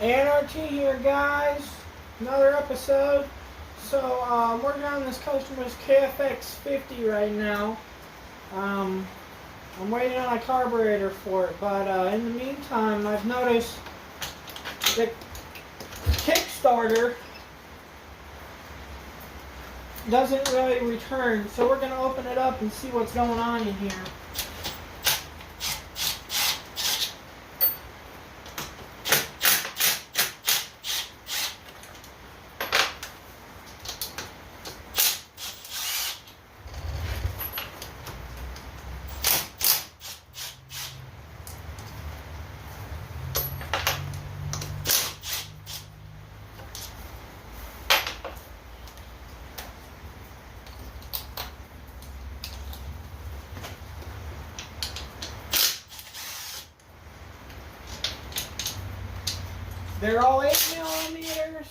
N.R.T here, guys. Another episode. So, I'm working on this customer's KFX50 right now. I'm waiting on a carburetor for it, but in the meantime, I've noticed the Kickstarter doesn't really return. So we're going to open it up and see what's going on in here. They're all 8mm.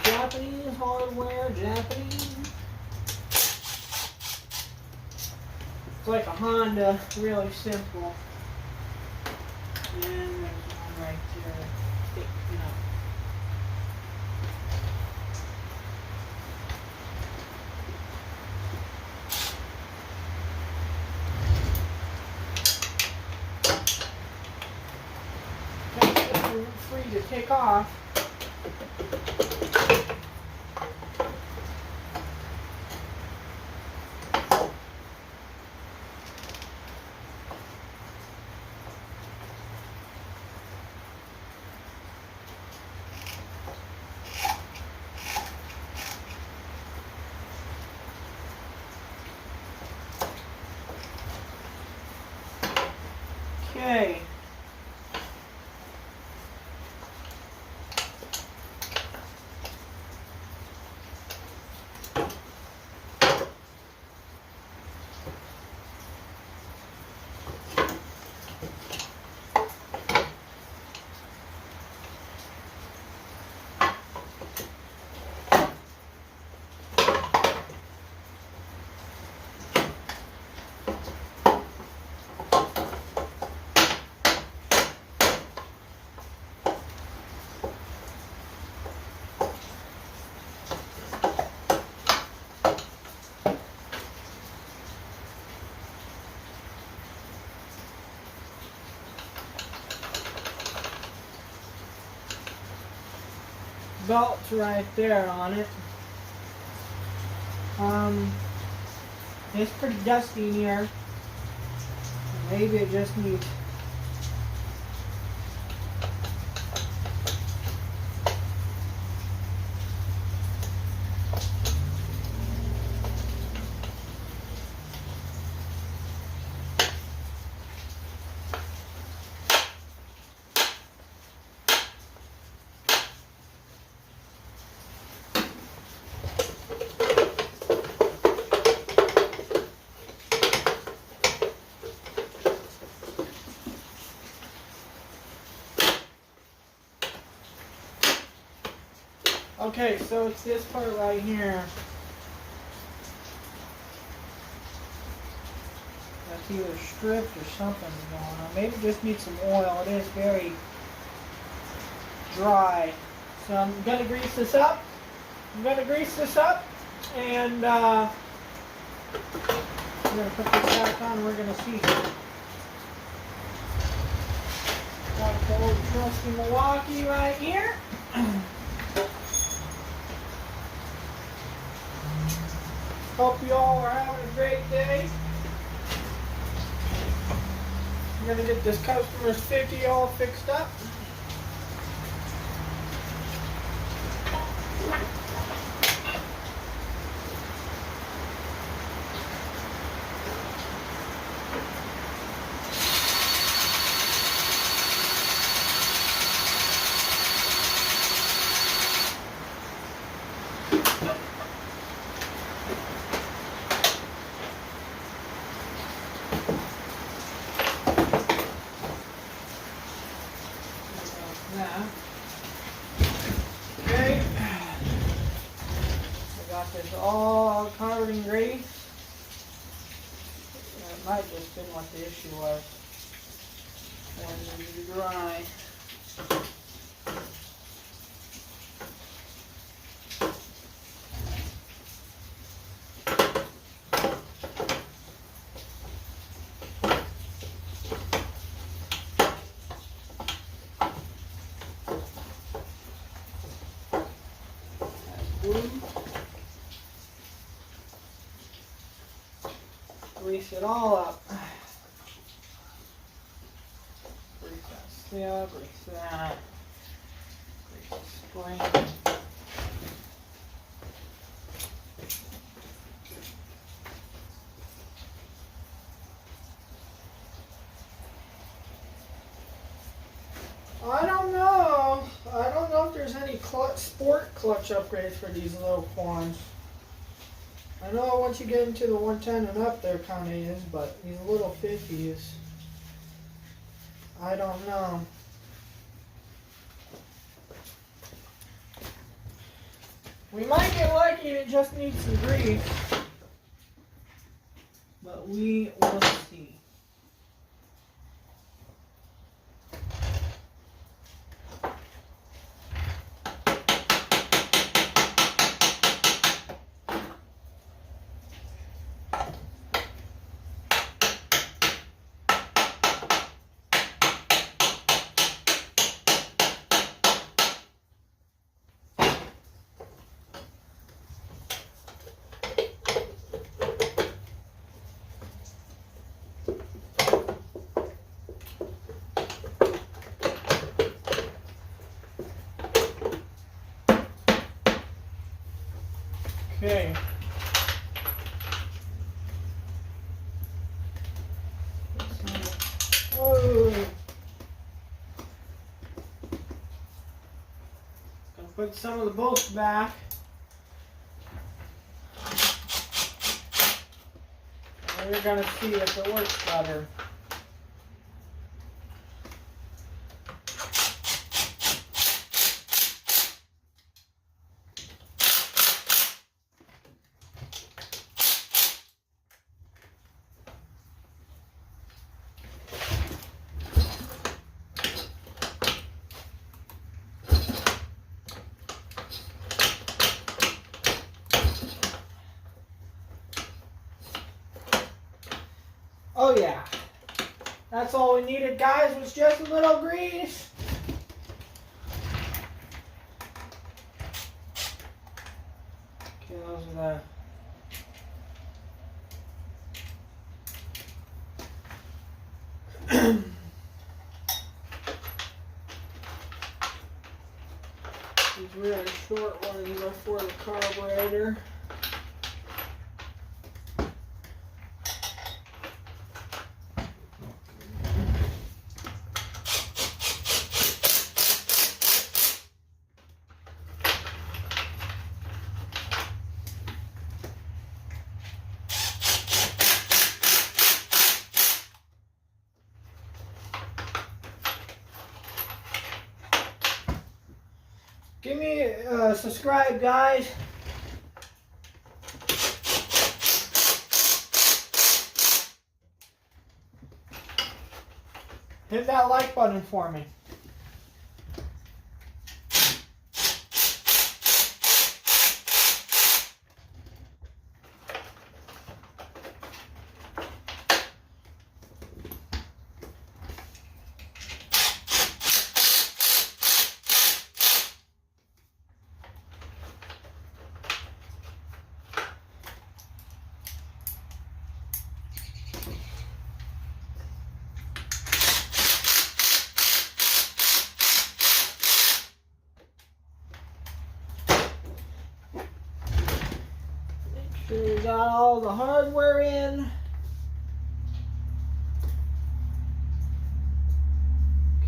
Japanese hardware, Japanese. It's like a Honda, really simple. And there's one right there, sticking up. Free to take off. Okay. Belt's right there on it. It's pretty dusty in here. Maybe it just needs Okay, so it's this part right here. That's either stripped or something's going on. Maybe it just needs some oil. It is very dry. So I'm going to grease this up. And we're going to put this back on and we're going to see. Got the old trusty Milwaukee right here. Hope you all are having a great day. I'm going to get this customer's 50 all fixed up. Okay, I got this all covered in grease. That might just been what the issue was. When it dry. Grease it all up. Grease that seal, grease that. Grease the spring. I don't know if there's any sport clutch upgrades for these little quans. I know once you get into the 110 and up there kind of is, but these little 50s, I don't know. We might get lucky and it just needs some grease, but we will see. Okay. Whoa. Gonna put some of the bolts back. And we're gonna see if it works better. Oh yeah, that's all we needed, guys, was just a little grease. Okay, those are the these really short ones are for the carburetor. Give me a subscribe, guys. Hit that like button for me. Sure we got all the hardware in.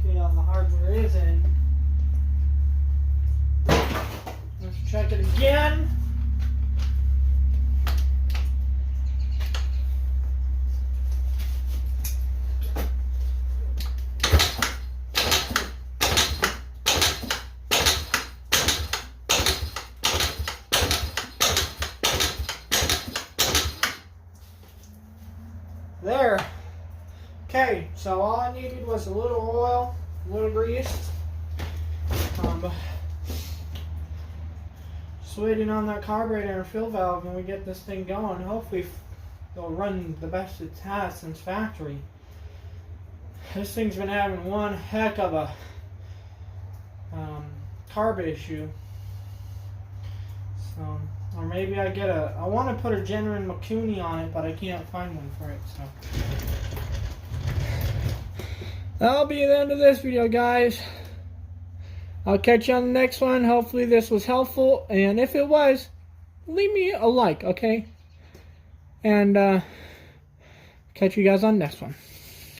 Okay, all the hardware is in. Let's check it again. There. Okay, so all I needed was a little oil, a little grease. Just waiting on that carburetor and fill valve and we get this thing going. Hopefully it'll run the best it has since factory. This thing's been having one heck of a carb issue. Or maybe I get I want to put a genuine Makuni on it, but I can't find one for it, so. That'll be the end of this video, guys. I'll catch you on the next one. Hopefully this was helpful, and if it was, leave me a like, okay? And catch you guys on the next one.